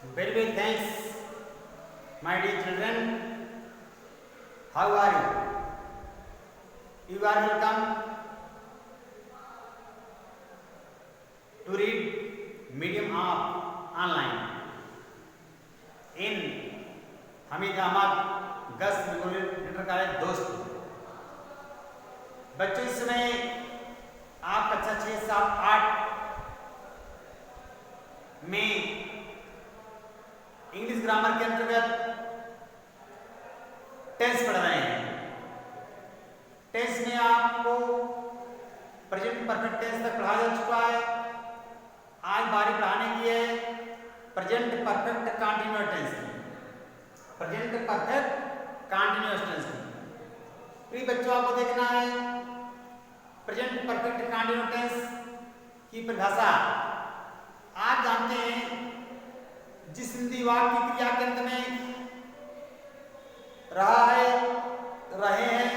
Very well, thanks, my dear children. How are you? You are welcome to read medium of online in Hamid Ahmad Gus Memorial inter college दोस्त। बच्चों, इस समय आप कक्षा 6, 7, 8 में English grammar के अंतर्गत टेंस पढ़ रहे हैं। टेंस में आपको प्रेजेंट परफेक्ट टेंस तक पढ़ाया जा चुका है। आज बारी पढ़ाने की है प्रेजेंट परफेक्ट कंटीन्यूअस टेंस की। प्रेजेंट परफेक्ट कंटीन्यूअस टेंस की प्रिय बच्चों, आपको देखना है प्रेजेंट परफेक्ट कंटीन्यूअस टेंस की परिभाषा। आप जानते हैं जिस हिंदी वाक्य की क्रिया के अंत में रहा है, रहे हैं,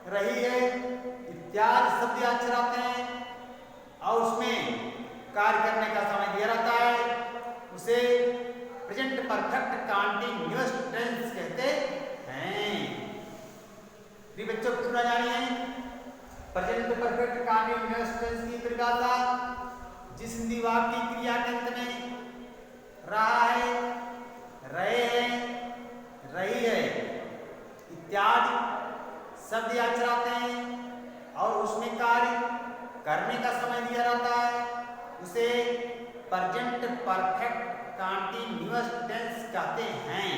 रही है इत्यादि शब्द या अक्षर आते हैं और उसमें कार्य करने का समय दिया रहता है, उसे प्रेजेंट परफेक्ट कंटीन्यूअस टेंस कहते हैं। ये बच्चों को सुना जानिए प्रेजेंट परफेक्ट कंटीन्यूअस टेंस की परिभाषा। जिस हिंदी वाक्य की क्रिया के अंत में रहा है, रहे हैं, रही है इत्यादि शब्द या अक्षर आते हैं और उसमें कार्य करने का समय दिया रहता है, उसे प्रेजेंट परफेक्ट कंटीन्यूअस टेंस कहते हैं।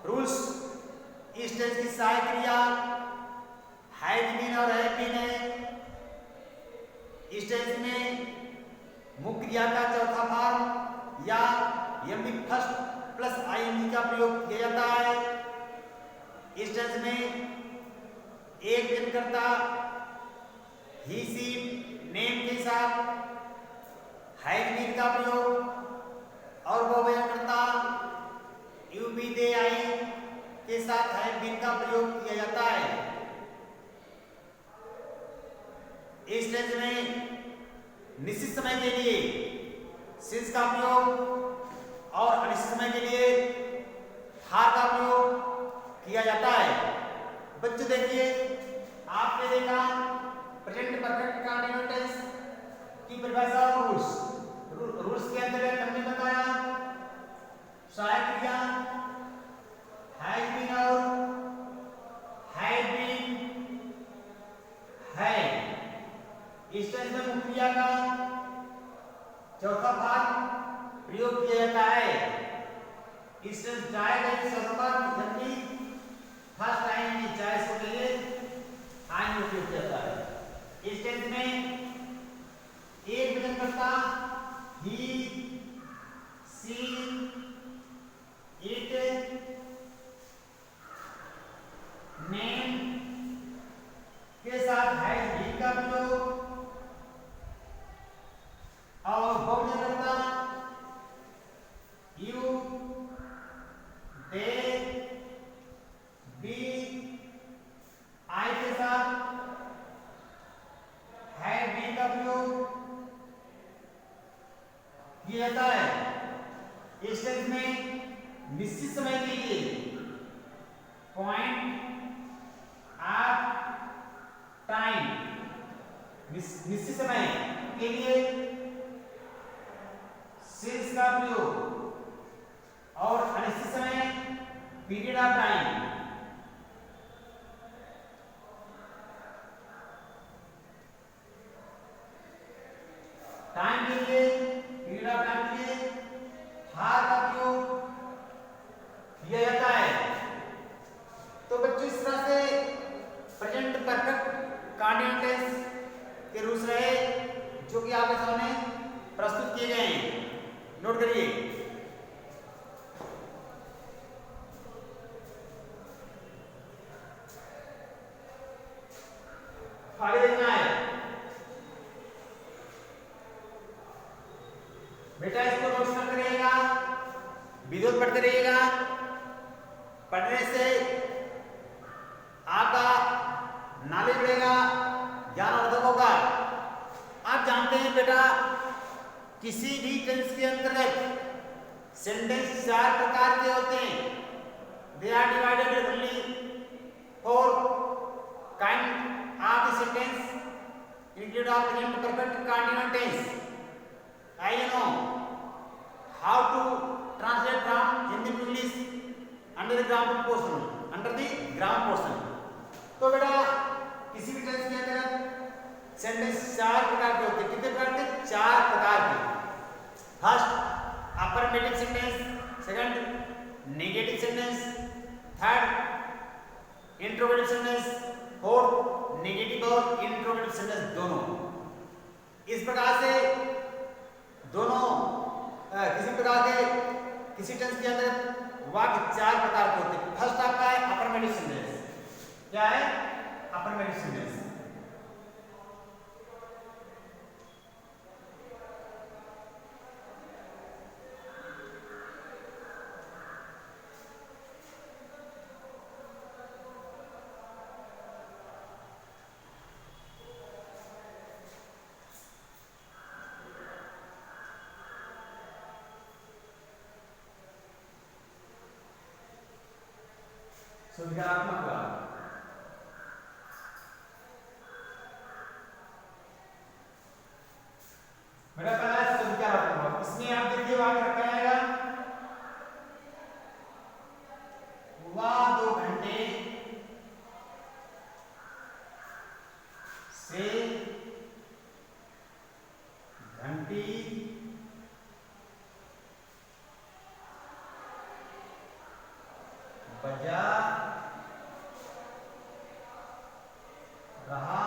रूल्स: इस टेंस की सहायक क्रिया हैज बीन और हैव बीन है। इस टेंस में मुख्य क्रिया का चौथा फॉर्म या एमबी फर्स्ट प्लस आईएनजी का प्रयोग किया जाता है। इस टेंस में एक वचनकर्ता ही सी नेम के साथ हैज बीन का प्रयोग और बहुवचनकर्ता यू बी दे आई के साथ हैव बीन का प्रयोग किया जाता है। इस टेंस में निश्चित समय के लिए सिंस का प्रयोग और अनिश्चित समय के लिए हार का प्रयोग किया जाता है। बच्चों देखिए, आपने देखा प्रेजेंट परफेक्ट कंटीन्यूअस टेंस की परिभाषा और रूल्स के अंतर्गत हमने बताया सहायक क्रिया हैज बीन और हैव बीन है। इस टेंस में मुख्य क्रिया का चौथा भाग प्रयोग किया जाता है। इस टेंस डायरेक्ट सर्वनाम जबकि फर्स्ट टाइम की चॉइस के लिए आइन में प्रयोग किया जाता है। इस टेंस में एक वचनकर्ता ही, सी, इट, नेम के साथ हैज बीन का प्रयोग और बहुवचनकर्ता यू, दे, बी, आई के साथ हैव बीन का प्रयोग किया जाता है। इस टेंस में निश्चित समय के लिए पॉइंट एट टाइम, निश्चित समय के लिए सिंस का प्रयोग और अनिश्चित समय पीरियड ऑफ टाइम। टाइम के लिए, पीरियड ऑफ टाइम के लिए हार का प्रयोग किया जाता है। तो बच्चों, इस तरह से प्रेजेंट परफेक्ट कंटीन्यूअस टेंस के रूल्स रहे जो कि आपके सामने प्रस्तुत किए गए हैं। नोट करिए। आगे देखना है बेटा, इसको नोट करते रहिएगा, विद्युत पढ़ते रहिएगा। पढ़ने से आपका नॉलेज बढ़ेगा, ज्ञान वर्धक होगा। आप जानते हैं बेटा किसी भी टेंस के अंतर्गत सेंटेंस चार प्रकार के होते हैं। They are divided only four kind of the sentence include of present perfect continuous tense. I know how to translate from Hindi to English under the grammar portion. तो बेटा किसी भी टेंस के अंदर सेंटेंस चार प्रकार के होते हैं। कितने प्रकार के? चार प्रकार के। First affirmative sentence, second negative sentence, third interrogative sentence, fourth negative और इंट्रोगेटिव सेंटेंस दोनों। इस प्रकार से दोनों किसी प्रकार के किसी टेंस के अंदर वाक्य चार प्रकार के होते हैं। फर्स्ट आपका है अफर्मेटिव सेंटेंस। क्या है? Affirmative sentence. सुविधात्मक वाक्य। मेरा पहला सुविधात्मक वाक्य। इसमें आप देखिए वाक्य रखा जाएगा, हुआ 2 घंटे से घंटी बजा रहा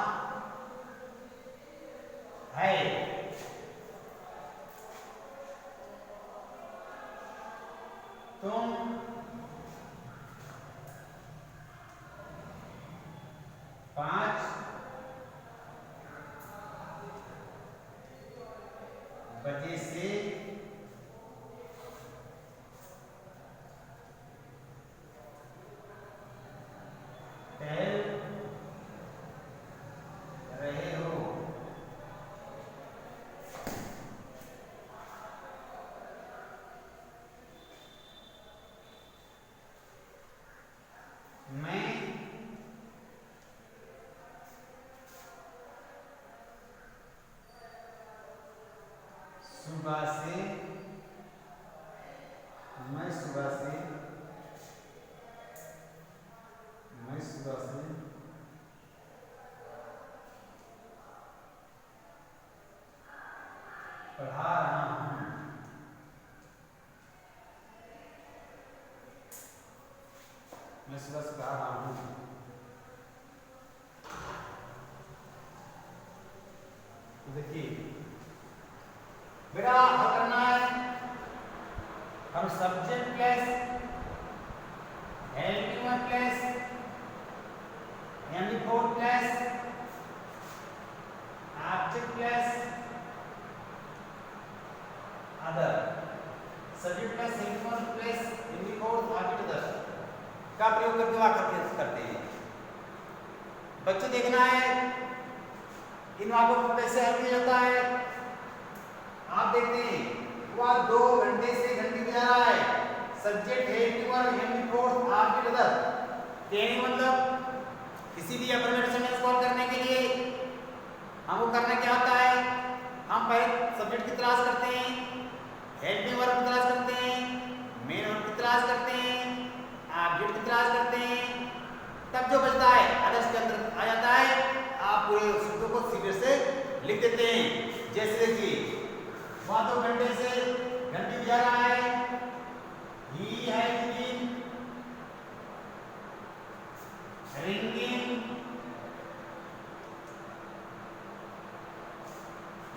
है। तुम 5 बजे से टहल रहे हो। मैं सुबह से पढ़ा रहा हूं। मैं सुबह से पढ़ा रहा हूं। देखिए बेटा हल करना है। हम subject plus helping verb plus यानी four plus object plus other, subject plus helping verb plus Hindi fourth object other का प्रयोग करके वाक्य करते हैं। बच्चों देखना है इन वाक्यों को कैसे हल किया जाता है। आप देखते हैं वह 2 घंटे से घंटी बजा रहा है। Subject helping verb Hindi fourth object other. कहने मतलब किसी भी अफर्मेटिव सेंटेंस कॉल करने के लिए हमको करना क्या होता है, हम पहले सब्जेक्ट की तलाश करते हैं, हेल्पिंग वर्ब की तलाश करते हैं, मेन वर्ब की तलाश करते हैं, ऑब्जेक्ट की तलाश करते हैं, तब जो बचता है अदर्स के अंदर आ जाता है। आप पूरे शब्दों को सीधे से लिख देते हैं। जैसे देखिए वहां 2 घंटे से घंटी बजा रहा है। He has been ringing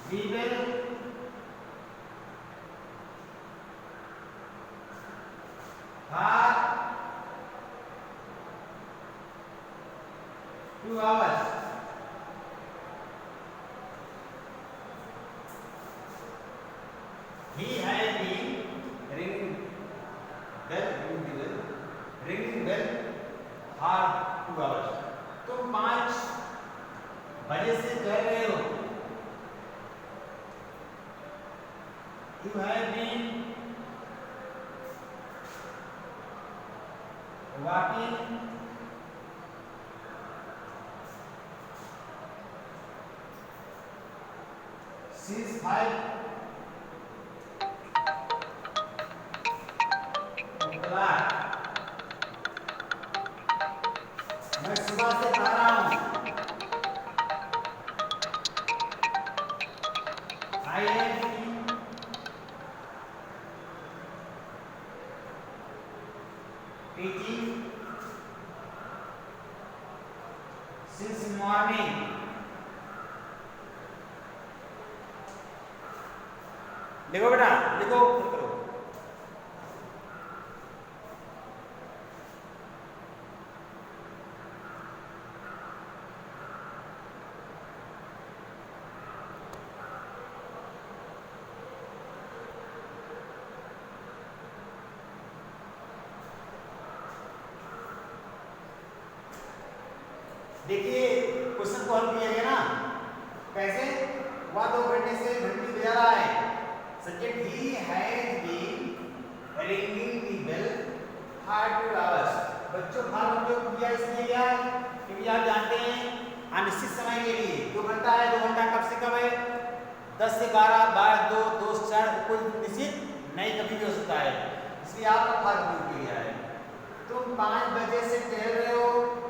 the bell for 2 hours. He has been ringing bell for 2 hours. तुम 5 बजे से कह रहे हो। You have been walking since 5 o'clock. मैं सुबह से पढ़ रहा हूँ। I am teaching since morning. लिखो बेटा, लिखो, करो। देखिए क्वेश्चन को हल किया गया ना, कैसे? वह 2 घंटे से घंटी बजा रहा है। Subject he has been ringing the bell for 2 hours. बच्चों भाग उपयोग किया इसलिए गया क्योंकि आप जानते हैं अनिश्चित समय के लिए 2 घंटा है। 2 घंटा कब से कब है? 10 से 12, 12 2 2 4, कोई निश्चित नहीं, कभी भी हो सकता है। इसलिए आपका भाग उपयोग किया है। तुम 5 बजे से टहल रहे हो।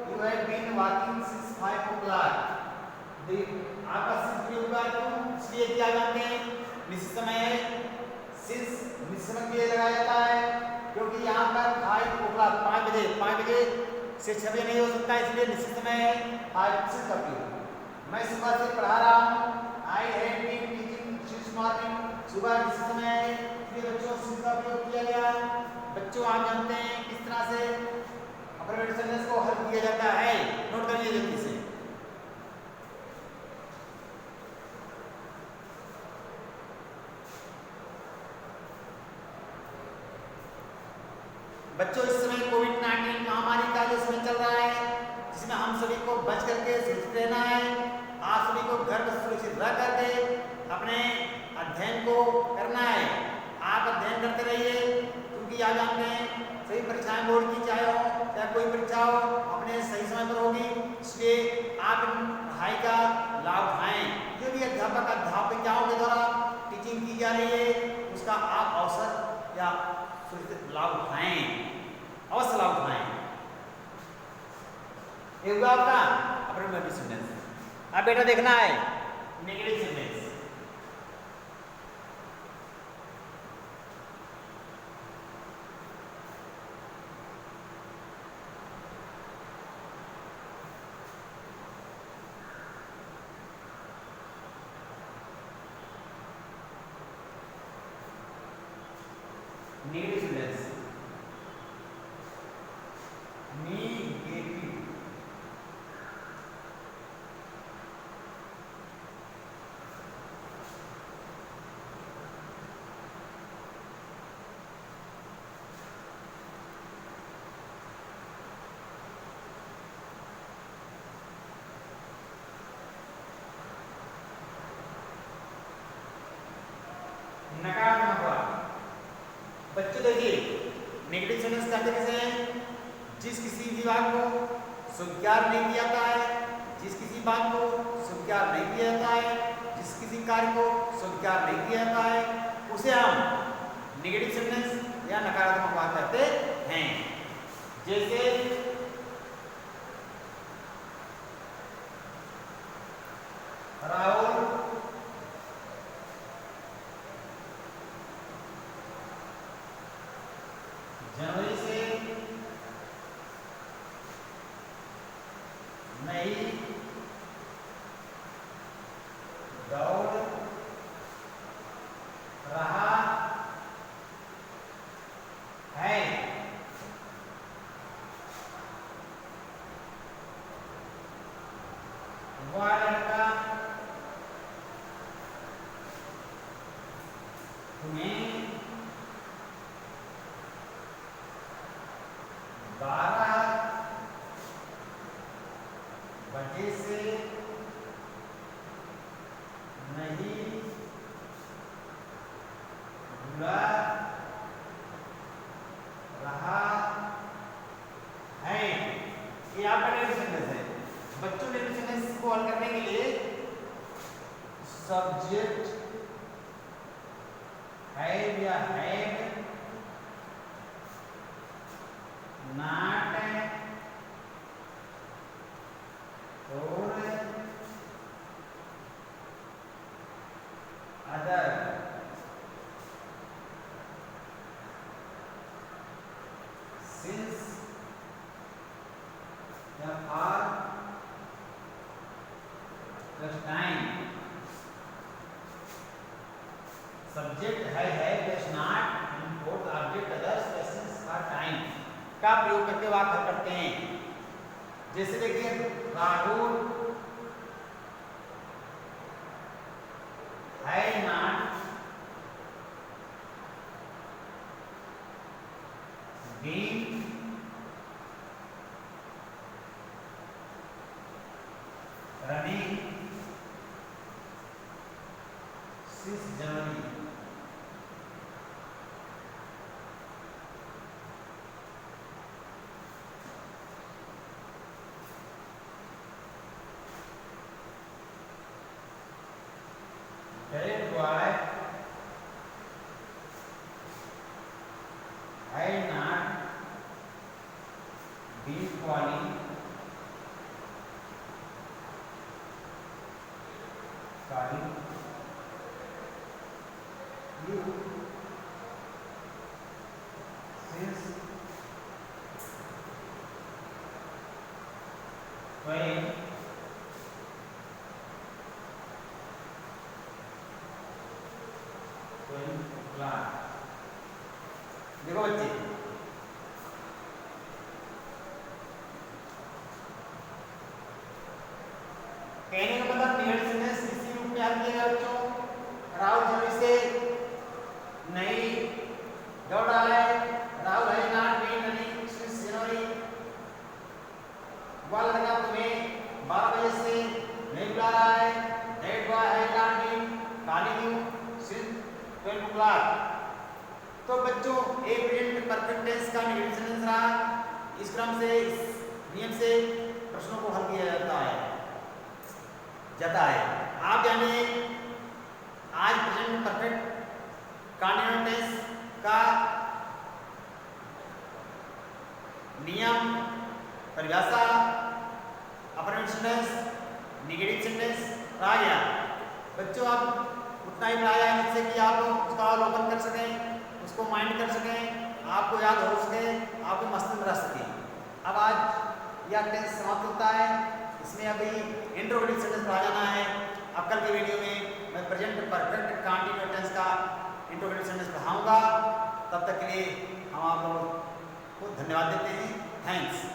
You have been walking since 5 o'clock. आपका सिंस होगा तुम, इसलिए क्या जानते हैं निश्चित समय है। सिंस निश्चित समय के लिए लगाया जाता है क्योंकि यहाँ पर 5 o'clock 5 बजे, 5 बजे से 6 बजे नहीं हो सकता, इसलिए निश्चित समय है 5 से कब। मैं सुबह से पढ़ा रहा हूँ। I have been teaching since morning. सुबह निश्चित समय है, इसलिए बच्चों since का उपयोग किया गया। बच्चों आप जानते हैं किस तरह से अफर्मेटिव सेंटेंस को हल किया जाता है, नोट करिए जल्दी से। बच्चों इस समय कोविड-19 महामारी का जो समय चल रहा है, जिसमें हम सभी को बच करके सुरक्षित रहना है। आप सभी को घर में सुरक्षित रह करके अपने अध्ययन को करना है। आप अध्ययन करते रहिए क्योंकि आप जानते हैं सही परीक्षाएं बोर्ड की चाहे हो चाहे कोई परीक्षा हो अपने सही समय पर होगी, इसलिए आप पढ़ाई का लाभ उठाएं। जो भी अध्यापक अध्यापिकाओं के द्वारा टीचिंग की जा रही है उसका आप अवसर या सुरक्षित लाभ उठाएं, अवश्य लाभ उठाएं। ये हुआ आपका अफर्मेटिव सेंटेंस। अब बेटा देखना है negative sentence. Negative sentence, negative नकारात्मक बात। बच्चों देखिए नेगेटिव सेंटेंस कहते कैसे हैं? जिस किसी भी बात को स्वीकार नहीं किया जाता है, जिस किसी बात को स्वीकार नहीं किया जाता है, जिस किसी कार्य को स्वीकार नहीं किया जाता है उसे हम नेगेटिव सेंटेंस या नकारात्मक बात कहते हैं। जैसे राहुल जनवरी से नहीं दौड़ रहा है। वह लड़का तुम्हें 12 बजे से नहीं रहा है, ये आपका नेगेटिव सेंटेंस है। बच्चों नेगेटिव सेंटेंस को हल करने के लिए सब्जेक्ट हैव या हैड, नॉट और अदर सिंस या फॉर प्लस टाइम। सब्जेक्ट है plus not and fourth object others plus since for time का प्रयोग करके वाक्य करते हैं। जैसे देखिए Rahul has not been running since January. That boy had not been calling you since when देखो बच्चे, कहने का मतलब नेगेटिव सेंटेंस इसी रूप में हल किया बच्चों। राहुल जनवरी से नहीं दौड़ रहा है, Rahul has not been running since January. वह लड़का तुम्हें 12 बजे से नहीं बुला रहा है, that boy has not been calling you since 12 o'clock। तो बच्चों एक प्रेजेंट परफेक्ट टेंस का नेगेटिव सेंटेंस रहा। इस क्रम से, इस नियम से प्रश्नों को हल किया जाता है। आप जानिए आज प्रेजेंट परफेक्ट कंटीन्यूअस टेंस का नियम, परिभाषा, अफर्मेटिव सेंटेंस, नेगेटिव सेंटेंस रह गया। बच्चों आप उतना ही पढ़ाया है जिससे कि आप लोग उसका अवलोकन कर सकें, उसको माइंड कर सकें, आपको याद हो सके, आपको मस्तिष्क में रह सके। अब आज यह टेंस समाप्त होता है। इसमें अभी इंट्रोगेटिव सेंटेंस पढ़ा जाना है। अब कल के वीडियो में मैं प्रेजेंट परफेक्ट कंटीन्यूअस टेंस का इंट्रोगेटिव सेंटेंस पढ़ाऊंगा। तब तक के लिए हम आप लोगों को धन्यवाद देते हैं। थैंक्स।